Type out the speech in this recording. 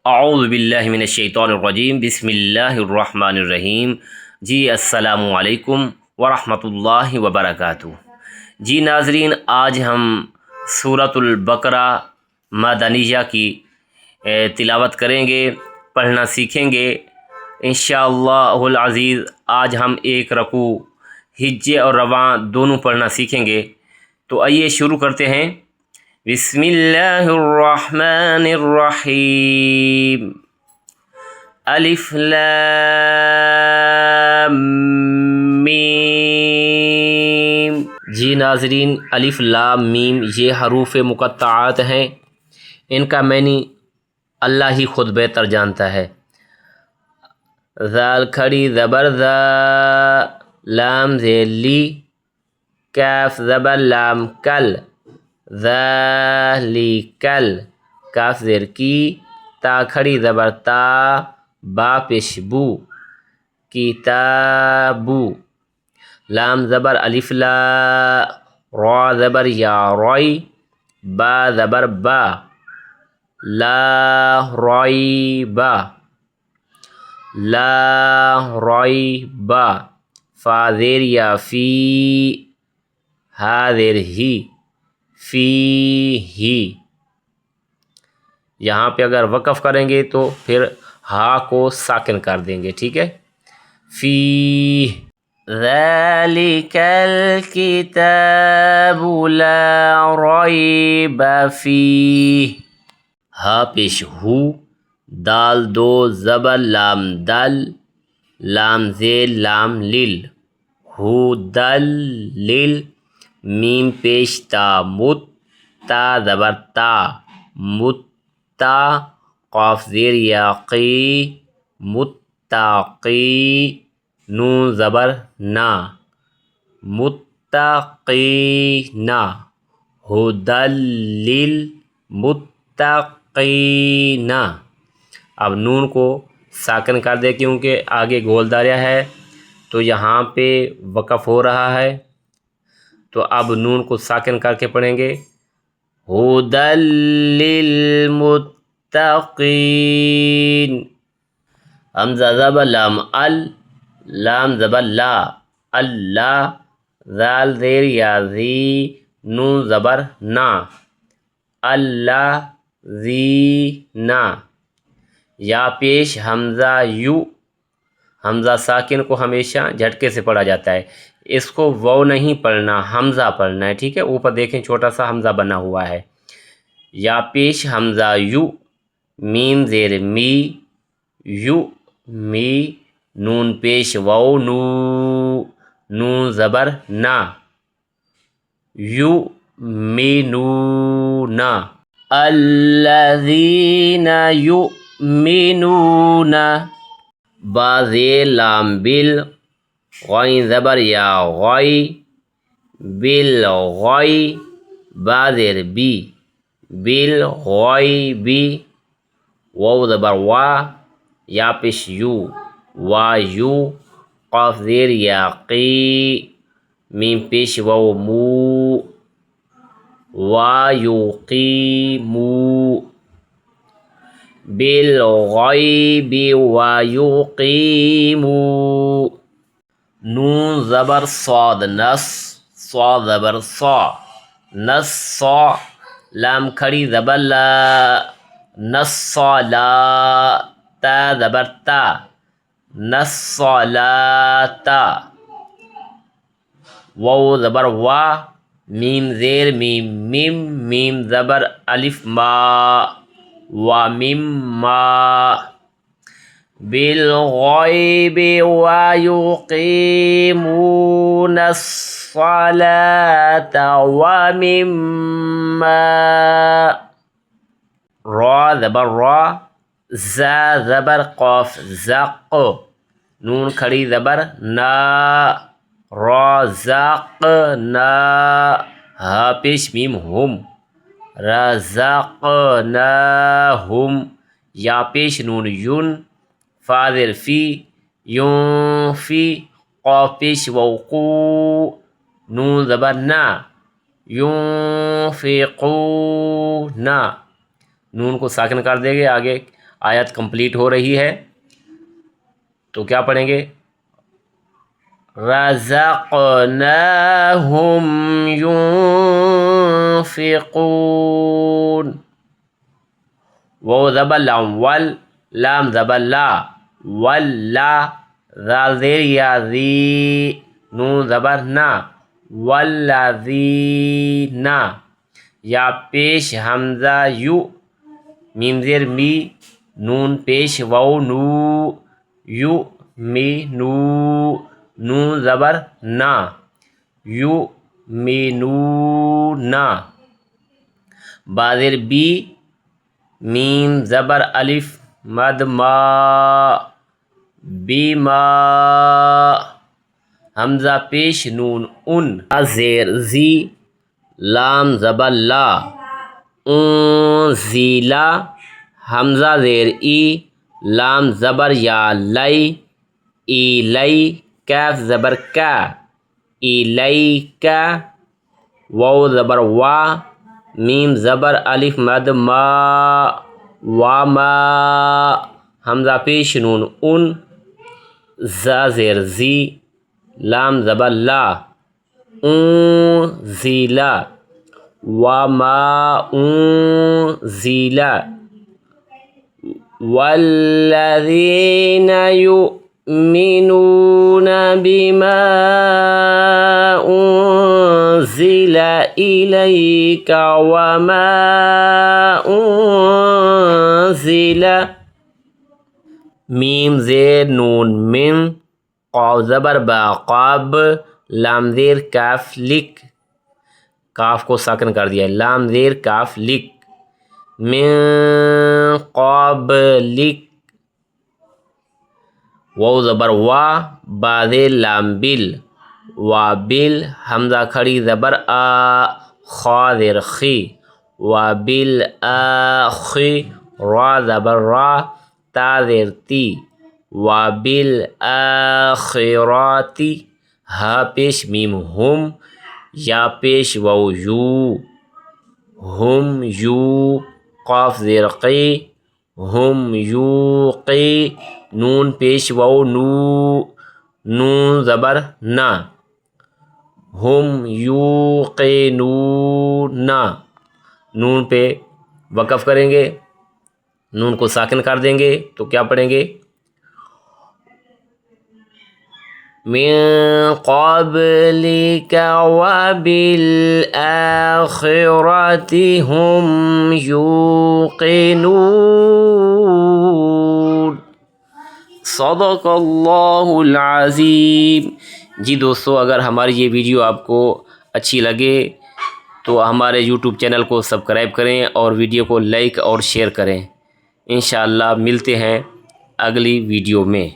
اعوذ باللہ من الشیطان الرجیم، بسم اللہ الرحمن الرحیم۔ جی السلام علیکم ورحمۃ اللہ وبرکاتہ۔ جی ناظرین، آج ہم سورۃ البقرہ مدنیہ کی تلاوت کریں گے، پڑھنا سیکھیں گے انشاءاللہ العزیز۔ آج ہم ایک رکوع ہجے اور رواں دونوں پڑھنا سیکھیں گے، تو آئیے شروع کرتے ہیں۔ بسم اللہ الرحمن الرحیم۔ الف لام میم۔ جی ناظرین، الف لام میم یہ حروف مقطعات ہیں، ان کا معنی اللہ ہی خود بہتر جانتا ہے۔ ذال کھڑی زبر ذا، لام زیر لی، کاف زبر لام کل، ذالکل، کاف زیر کی، تا کھڑی زبر تا، با پیش بو، کتابو، لام زبر الف لا، را زبر یا رائی، با زبر با، لا ریبا، لا ریبا، فا زیر یا فی، ہا زیر ہی، فی ہی۔ یہاں پہ اگر وقف کریں گے تو پھر ہا کو ساکن کر دیں گے، ٹھیک ہے۔ فی ذالک الکتاب لا ریب فیہ، ہا پیش ہو، دال دو زبر لام دل، لام زیر لام لیل، ہو دل لیل، میم پیش تا مت، تا زبر تا، متا، قاف زیر یا قی، متقی، نون زبر نا، متقینا، ہدی للمتقین۔ اب نون کو ساکن کر دے کیونکہ آگے گول داریہ ہے تو یہاں پہ وقف ہو رہا ہے، تو اب نون کو ساکن کر کے پڑھیں گے۔ ہدی للمتقین، حمزہ زبر لام ال، لام زبر لا، اللہ، ذال زیر یا زی، نون زبر نا، اللہ زینا، یا پیش حمزہ یو، حمزہ ساکن کو ہمیشہ جھٹکے سے پڑھا جاتا ہے، اس کو واو نہیں پڑھنا، حمزہ پڑھنا ہے، ٹھیک ہے۔ اوپر دیکھیں چھوٹا سا حمزہ بنا ہوا ہے۔ یا پیش حمزہ یو، میم زیر می، یو می، نون پیش واو نو، نون زبر نا، یو مینون، الذین یؤمنون، با زیر لام بل، غین زبر یا غی، بالغی، با زیر بی، بالغیبی، واو زبر وا، یا پیش یو، وا یو، قاف زیر یا قی، میم پیش واو مو، وا یقیمو، بالغیب و یقیمو، نون زبر صاد نص، صاد زبر صا، نصا، لام کھڑی زبر لا، نصلا، تا زبر تا، نصلاتا، واو زبر وا، میم زیر میم میم، میم زبر الف ما، ومما، بالغیب ویقیمون الصلاة ومما، را زبر را، زا زبر قاف زق، نون کھڑی زبر نا، رازقنا، ہا پیش میم ہم، رزقناہم، یا پیش نون یون، فا زیر فی، یون فی، قاف پیش وقو، نون زبر نا، ينفقون، نون کو ساکن کر دیں گے آگے آیت کمپلیٹ ہو رہی ہے تو کیا پڑھیں گے؟ رزقناہم ينفقون. واو زبر لام ول، لام زبر لا ولا، ذال زیر یا ذی، نون زبر نا، والذین، یا پیش حمزہ یو، میم زیر می، نون پیش واو نو، یو می نو، نون زبر نا، یو می نو نا، با زیر بی، میم زبر الف مد ما، بیما، حمزہ پیش نون ان، زیر زی، لام زبر لا، انزیلا، حمزہ زیر ای، لام زبر یا لئی، ایلی، کاف زبر کا، ایلیکا، واو زبر وا، میم زبر الف مد ما، واما، حمزہ پیش نون ان، زا زیر زی، لام زبر لا، انزیلا، وما انزیلا، والذین یؤمنون بما انزل الیک وما انزل، میم زیر نون من، قاف زبر با قاب، لام زیر کاف لک، کاف کو ساکن کر دیا، لام زیر کاف لک، من قابلک، واو زبر وا، با زیر لام بل، وابل، حمزہ کھڑی زبر آ، خا زیر خی، وابل آخی، را زبر را، تا زیر تی، وابل آخراتی، ہا پیش میم ہم، یا پیش واو یو، ہم یو، قاف زیر قی، ہم یوقی، نون پیش واو نو، نون زبر نا، ہم یوقنون، نون پہ وقف کریں گے، نون کو ساکن کر دیں گے تو کیا پڑھیں گے؟ من قبلک وبالآخرة هم یوقنون. صدق اللہ العظیم. جی دوستو، اگر ہماری یہ ویڈیو آپ کو اچھی لگے تو ہمارے یوٹیوب چینل کو سبسکرائب کریں اور ویڈیو کو لائک اور شیئر کریں. انشاءاللہ ملتے ہیں اگلی ویڈیو میں.